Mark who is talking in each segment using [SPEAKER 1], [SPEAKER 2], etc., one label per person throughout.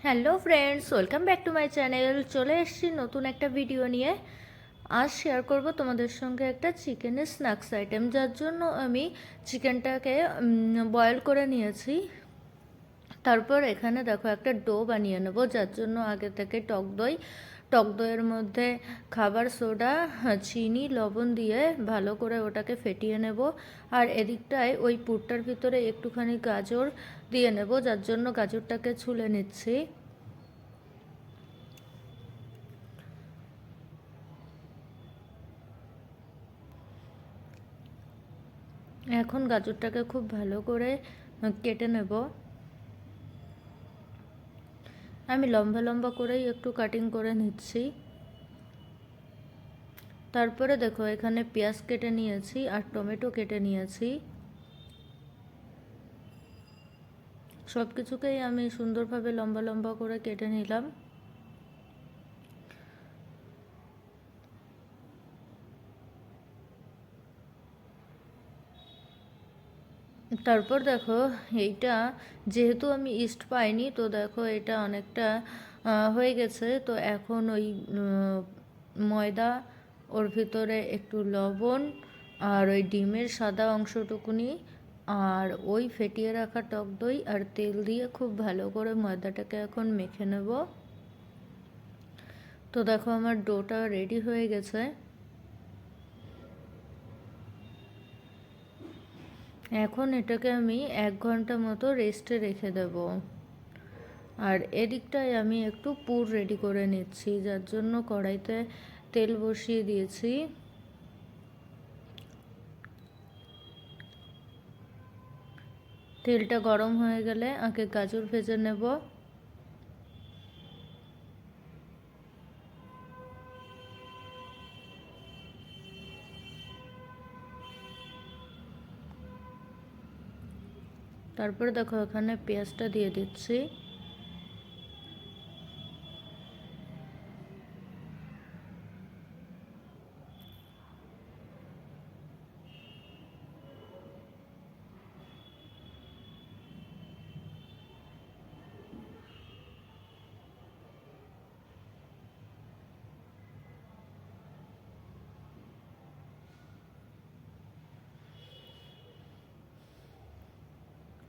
[SPEAKER 1] Hello friends, welcome back to my channel. চলে এসেছি নতুন একটা ভিডিও নিয়ে। আজ শেয়ার করব তোমাদের সঙ্গে একটা চিকেনের স্ন্যাক্স আইটেম, যার জন্য আমি চিকেনটাকে বয়েল করে নিয়েছি। তারপর এখানে দেখো একটা ডো বানিয়ে নেবো, যার জন্য আগে থেকে টক দইয়ের মধ্যে খাবার সোডা, চিনি, লবণ দিয়ে ভালো করে ওটাকে ফেটিয়ে নেব। আর এদিকটায় ওই পুরটার ভিতরে একটুখানি গাজর দিয়ে নেব, যার জন্য গাজরটাকে ছুলে নিচ্ছি। এখন গাজরটাকে খুব ভালো করে কেটে নেব। আমি লম্বা লম্বা করেই একটু কাটিং করে নিচ্ছি। তারপরে দেখো এখানে পেঁয়াজ কেটে নিয়েছি আর টমেটো কেটে নিয়েছি। সব কিছুকেই আমি সুন্দরভাবে লম্বা লম্বা করে কেটে নিলাম। তারপর দেখো এইটা, যেহেতু আমি ইস্ট পাইনি, তো দেখো এটা অনেকটা হয়ে গেছে। তো এখন ওই ময়দা, ওর ভিতরে একটু লবণ আর ওই ডিমের সাদা অংশটুকুনি আর ওই ফেটিয়ে রাখা টক দই আর তেল দিয়ে খুব ভালো করে ময়দাটাকে এখন মেখে নেব। তো দেখো আমার ডোটা রেডি হয়ে গেছে। এখন এটাকে আমি 1 ঘন্টা মতো রেস্টে রেখে দেব। আর এদিকটায় আমি একটু পুর রেডি করে নিচ্ছি, যার জন্য কড়াইতে তেল বসিয়ে দিয়েছি। তেলটা গরম হয়ে গেলে আগে গাজর ভেজে নেব। তারপরে দেখো এখানে পেঁয়াজটা দিয়ে দিচ্ছি।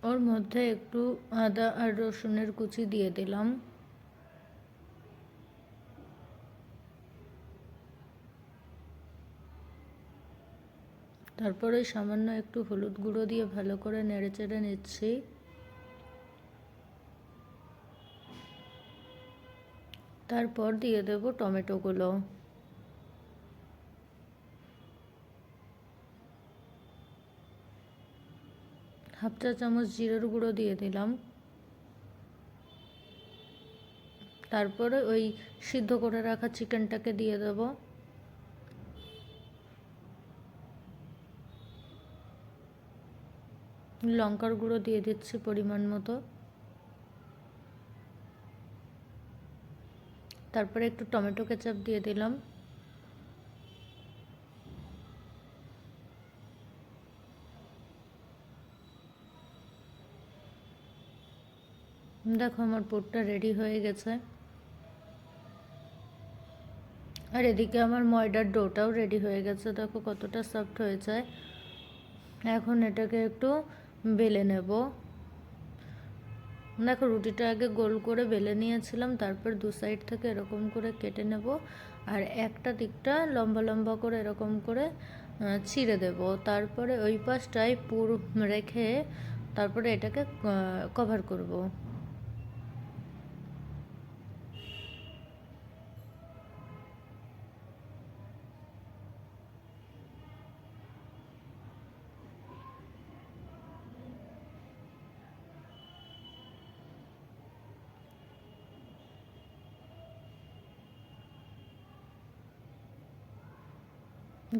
[SPEAKER 1] ওর মধ্যে একটু আদা আর রসুনের কুচি দিয়ে দিলাম। তারপরে সামান্য একটু হলুদ গুঁড়ো দিয়ে ভালো করে নেড়েচেড়ে নিচ্ছি। তারপর দিয়ে দেব টমেটোগুলো। হাফ চা চামচ জিরের গুঁড়ো দিয়ে দিলাম। তারপরে ওই সিদ্ধ করে রাখা চিকেনটাকে দিয়ে দেব। লঙ্কার গুঁড়ো দিয়ে দিচ্ছি পরিমাণ মতো। তারপরে একটু টমেটো কেচাপ দিয়ে দিলাম। দেখো আমার পুরটা রেডি হয়ে গেছে। আর এদিকে আমার ময়দার ডোটাও রেডি হয়ে গেছে, দেখো কতটা সফট হয়েছে। এখন এটাকে একটু বেলে নেব। দেখো রুটিটা আগে গোল করে বেলে নিয়েছিলাম, তারপর দু সাইড থেকে এরকম করে কেটে নেব। আর একটা দিকটা লম্বা লম্বা করে এরকম করে ছিঁড়ে দেব। তারপরে ওই পাশটায় পুর রেখে তারপরে এটাকে কভার করব।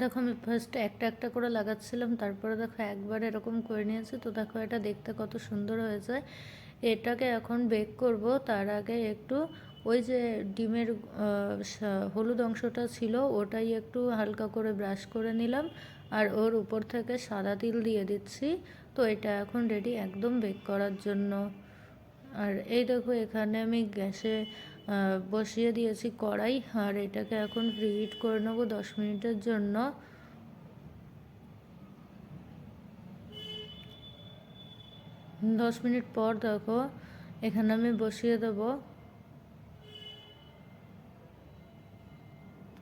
[SPEAKER 1] দেখো আমি ফার্স্টে একটা একটা করে লাগাচ্ছিলাম, তারপরে দেখো একবার এরকম করে নিয়েছি। তো দেখো এটা দেখতে কত সুন্দর হয়েছে। এটাকে এখন বেক করব। তার আগে একটু ওই যে ডিমের হলুদ অংশটা ছিল ওটাই একটু হালকা করে ব্রাশ করে নিলাম আর ওর উপর থেকে সাদা তিল দিয়ে দিচ্ছি। তো এটা এখন রেডি একদম বেক করার জন্য। আর এই দেখো এখানে আমি গ্যাসে বসিয়ে দিয়েছি কড়াই, আর এটাকে এখন প্রিহিট করে নেবো 10 মিনিটের জন্য। 10 মিনিট পর দেখো এখানে আমি বসিয়ে দেবো।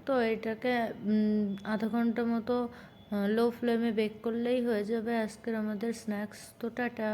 [SPEAKER 1] তো এটাকে আধা ঘন্টা মতো লো ফ্লেমে বেক করলেই হয়ে যাবে আজকের আমাদের স্ন্যাক্স। তো টাটা।